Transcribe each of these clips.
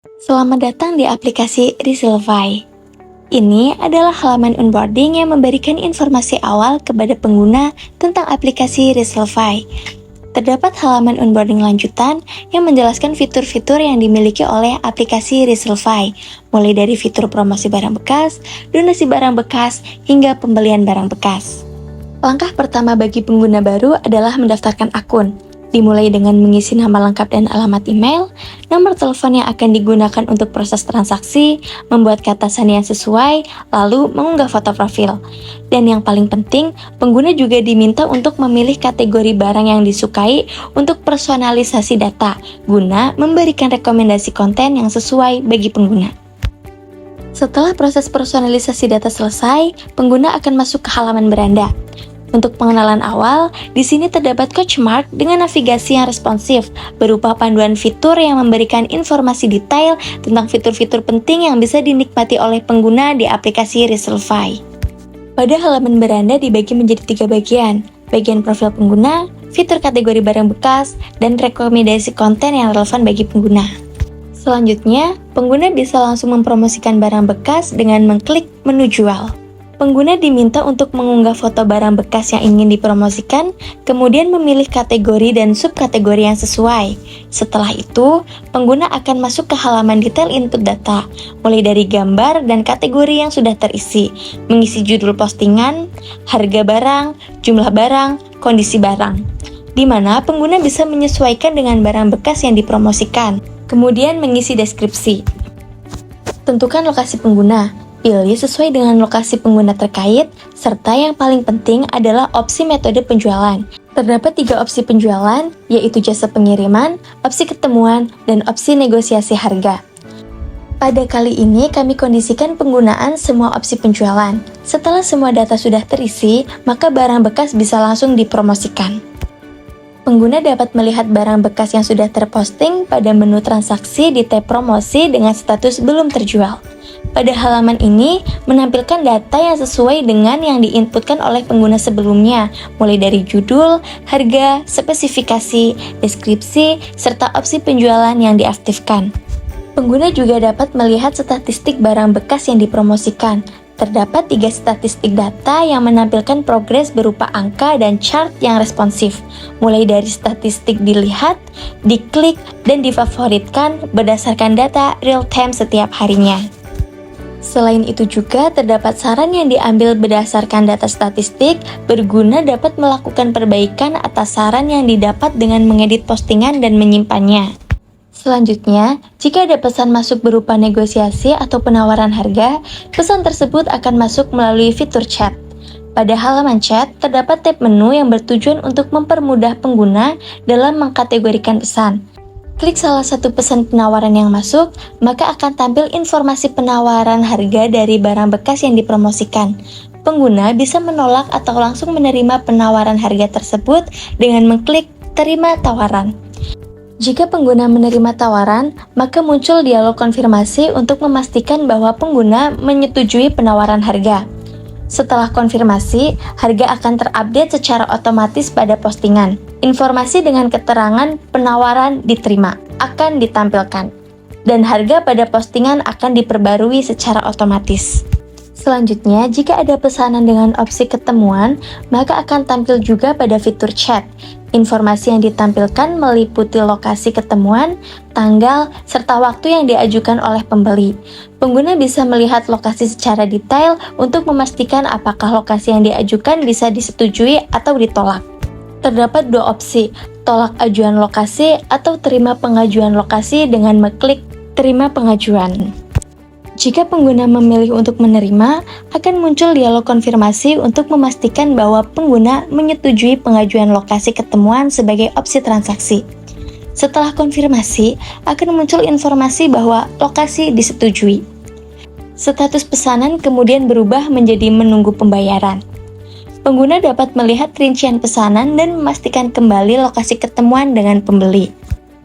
Selamat datang di aplikasi Resilify. Ini adalah halaman onboarding yang memberikan informasi awal kepada pengguna tentang aplikasi Resilify. Terdapat halaman onboarding lanjutan yang menjelaskan fitur-fitur yang dimiliki oleh aplikasi Resilify, mulai dari fitur promosi barang bekas, donasi barang bekas, hingga pembelian barang bekas. Langkah pertama bagi pengguna baru adalah mendaftarkan akun. Dimulai dengan mengisi nama lengkap dan alamat email, nomor telepon yang akan digunakan untuk proses transaksi, membuat kata sandi yang sesuai, lalu mengunggah foto profil. Dan yang paling penting, pengguna juga diminta untuk memilih kategori barang yang disukai untuk personalisasi data, guna memberikan rekomendasi konten yang sesuai bagi pengguna. Setelah proses personalisasi data selesai, pengguna akan masuk ke halaman beranda. Untuk pengenalan awal, di sini terdapat coach mark dengan navigasi yang responsif, berupa panduan fitur yang memberikan informasi detail tentang fitur-fitur penting yang bisa dinikmati oleh pengguna di aplikasi Resilify. Pada halaman beranda dibagi menjadi 3 bagian, bagian profil pengguna, fitur kategori barang bekas, dan rekomendasi konten yang relevan bagi pengguna. Selanjutnya, pengguna bisa langsung mempromosikan barang bekas dengan mengklik menu jual. Pengguna diminta untuk mengunggah foto barang bekas yang ingin dipromosikan, kemudian memilih kategori dan subkategori yang sesuai. Setelah itu, pengguna akan masuk ke halaman detail input data, mulai dari gambar dan kategori yang sudah terisi, mengisi judul postingan, harga barang, jumlah barang, kondisi barang, di mana pengguna bisa menyesuaikan dengan barang bekas yang dipromosikan, kemudian mengisi deskripsi. Tentukan lokasi pengguna. Pilih sesuai dengan lokasi pengguna terkait, serta yang paling penting adalah opsi metode penjualan. Terdapat 3 opsi penjualan, yaitu jasa pengiriman, opsi ketemuan, dan opsi negosiasi harga. Pada kali ini kami kondisikan penggunaan semua opsi penjualan. Setelah semua data sudah terisi, maka barang bekas bisa langsung dipromosikan. Pengguna dapat melihat barang bekas yang sudah terposting pada menu transaksi di tab promosi dengan status belum terjual. Pada halaman ini, menampilkan data yang sesuai dengan yang diinputkan oleh pengguna sebelumnya, mulai dari judul, harga, spesifikasi, deskripsi, serta opsi penjualan yang diaktifkan. Pengguna juga dapat melihat statistik barang bekas yang dipromosikan. Terdapat 3 statistik data yang menampilkan progres berupa angka dan chart yang responsif, mulai dari statistik dilihat, diklik, dan difavoritkan berdasarkan data real-time setiap harinya. Selain itu juga terdapat saran yang diambil berdasarkan data statistik, berguna dapat melakukan perbaikan atas saran yang didapat dengan mengedit postingan dan menyimpannya. Selanjutnya, jika ada pesan masuk berupa negosiasi atau penawaran harga, pesan tersebut akan masuk melalui fitur chat. Pada halaman chat, terdapat tab menu yang bertujuan untuk mempermudah pengguna dalam mengkategorikan pesan. Klik salah satu pesan penawaran yang masuk, maka akan tampil informasi penawaran harga dari barang bekas yang dipromosikan. Pengguna bisa menolak atau langsung menerima penawaran harga tersebut dengan mengklik terima tawaran. Jika pengguna menerima tawaran, maka muncul dialog konfirmasi untuk memastikan bahwa pengguna menyetujui penawaran harga. Setelah konfirmasi, harga akan terupdate secara otomatis pada postingan. Informasi dengan keterangan penawaran diterima akan ditampilkan, dan harga pada postingan akan diperbarui secara otomatis. Selanjutnya, jika ada pesanan dengan opsi ketemuan, maka akan tampil juga pada fitur chat. Informasi yang ditampilkan meliputi lokasi ketemuan, tanggal, serta waktu yang diajukan oleh pembeli. Pengguna bisa melihat lokasi secara detail untuk memastikan apakah lokasi yang diajukan bisa disetujui atau ditolak. Terdapat 2 opsi, tolak ajuan lokasi atau terima pengajuan lokasi dengan mengklik terima pengajuan. Jika pengguna memilih untuk menerima, akan muncul dialog konfirmasi untuk memastikan bahwa pengguna menyetujui pengajuan lokasi ketemuan sebagai opsi transaksi. Setelah konfirmasi, akan muncul informasi bahwa lokasi disetujui. Status pesanan kemudian berubah menjadi menunggu pembayaran. Pengguna dapat melihat rincian pesanan dan memastikan kembali lokasi ketemuan dengan pembeli.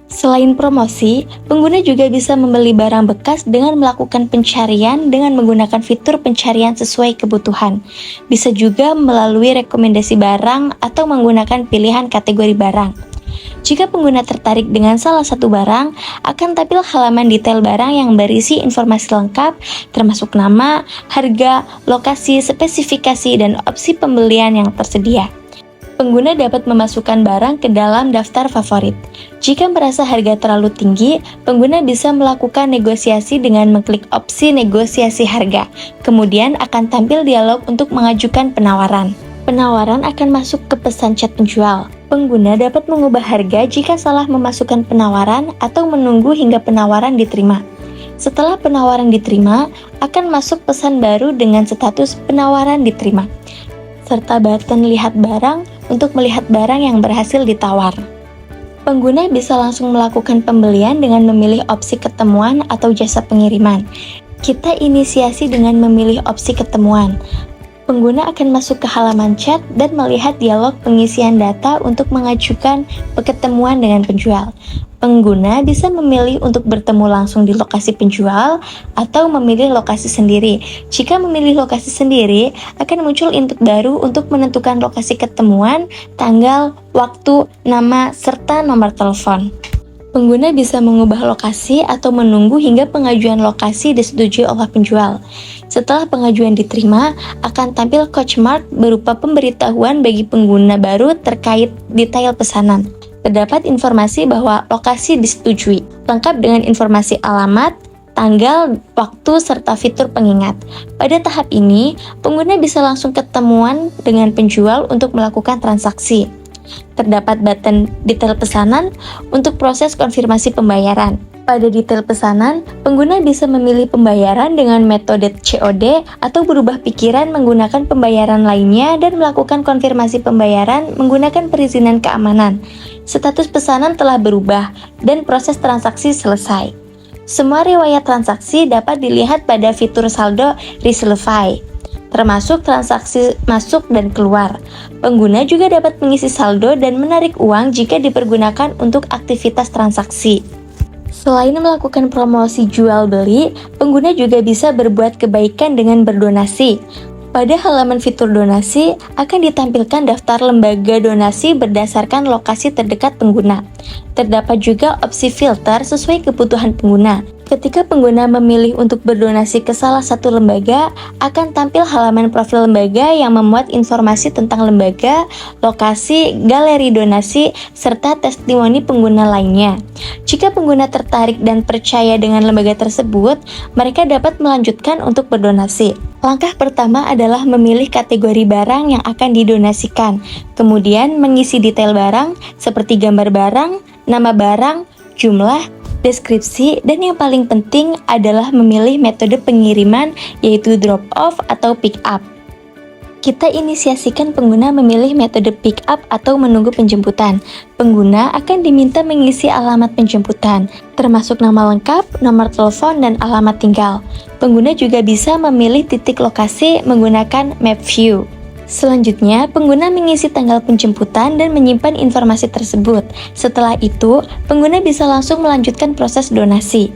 Selain promosi, pengguna juga bisa membeli barang bekas dengan melakukan pencarian dengan menggunakan fitur pencarian sesuai kebutuhan. Bisa juga melalui rekomendasi barang atau menggunakan pilihan kategori barang. Jika pengguna tertarik dengan salah satu barang, akan tampil halaman detail barang yang berisi informasi lengkap, termasuk nama, harga, lokasi, spesifikasi, dan opsi pembelian yang tersedia. Pengguna dapat memasukkan barang ke dalam daftar favorit. Jika merasa harga terlalu tinggi, pengguna bisa melakukan negosiasi dengan mengklik opsi negosiasi harga. Kemudian akan tampil dialog untuk mengajukan penawaran. Penawaran akan masuk ke pesan chat penjual. Pengguna dapat mengubah harga jika salah memasukkan penawaran atau menunggu hingga penawaran diterima. Setelah penawaran diterima, akan masuk pesan baru dengan status penawaran diterima, serta button lihat barang untuk melihat barang yang berhasil ditawar. Pengguna bisa langsung melakukan pembelian dengan memilih opsi ketemuan atau jasa pengiriman. Kita inisiasi dengan memilih opsi ketemuan. Pengguna akan masuk ke halaman chat dan melihat dialog pengisian data untuk mengajukan ketemuan dengan penjual. Pengguna bisa memilih untuk bertemu langsung di lokasi penjual atau memilih lokasi sendiri. Jika memilih lokasi sendiri, akan muncul input baru untuk menentukan lokasi ketemuan, tanggal, waktu, nama, serta nomor telepon. Pengguna bisa mengubah lokasi atau menunggu hingga pengajuan lokasi disetujui oleh penjual. Setelah pengajuan diterima, akan tampil coach mark berupa pemberitahuan bagi pengguna baru terkait detail pesanan. Terdapat informasi bahwa lokasi disetujui, lengkap dengan informasi alamat, tanggal, waktu, serta fitur pengingat. Pada tahap ini, pengguna bisa langsung ketemuan dengan penjual untuk melakukan transaksi. Terdapat button detail pesanan untuk proses konfirmasi pembayaran. Pada detail pesanan, pengguna bisa memilih pembayaran dengan metode COD atau berubah pikiran menggunakan pembayaran lainnya dan melakukan konfirmasi pembayaran menggunakan perizinan keamanan. Status pesanan telah berubah dan proses transaksi selesai. Semua riwayat transaksi dapat dilihat pada fitur saldo Resolve, termasuk transaksi masuk dan keluar. Pengguna juga dapat mengisi saldo dan menarik uang jika dipergunakan untuk aktivitas transaksi. Selain melakukan promosi jual beli, pengguna juga bisa berbuat kebaikan dengan berdonasi. Pada halaman fitur donasi, akan ditampilkan daftar lembaga donasi berdasarkan lokasi terdekat pengguna. Terdapat juga opsi filter sesuai kebutuhan pengguna. Ketika pengguna memilih untuk berdonasi ke salah satu lembaga, akan tampil halaman profil lembaga yang memuat informasi tentang lembaga, lokasi, galeri donasi, serta testimoni pengguna lainnya. Jika pengguna tertarik dan percaya dengan lembaga tersebut, mereka dapat melanjutkan untuk berdonasi. Langkah pertama adalah memilih kategori barang yang akan didonasikan, kemudian mengisi detail barang seperti gambar barang, nama barang, jumlah, deskripsi, dan yang paling penting adalah memilih metode pengiriman yaitu drop off atau pick up. Kita inisiasikan pengguna memilih metode pick up atau menunggu penjemputan. Pengguna akan diminta mengisi alamat penjemputan, termasuk nama lengkap, nomor telepon, dan alamat tinggal. Pengguna juga bisa memilih titik lokasi menggunakan map view. Selanjutnya, pengguna mengisi tanggal penjemputan dan menyimpan informasi tersebut. Setelah itu, pengguna bisa langsung melanjutkan proses donasi.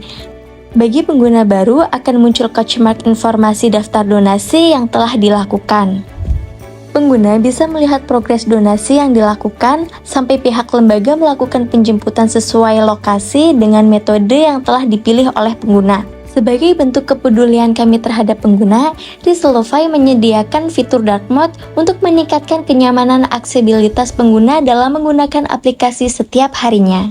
Bagi pengguna baru, akan muncul coach mark informasi daftar donasi yang telah dilakukan. Pengguna bisa melihat progres donasi yang dilakukan sampai pihak lembaga melakukan penjemputan sesuai lokasi dengan metode yang telah dipilih oleh pengguna. Sebagai bentuk kepedulian kami terhadap pengguna, Resolve menyediakan fitur dark mode untuk meningkatkan kenyamanan aksesibilitas pengguna dalam menggunakan aplikasi setiap harinya.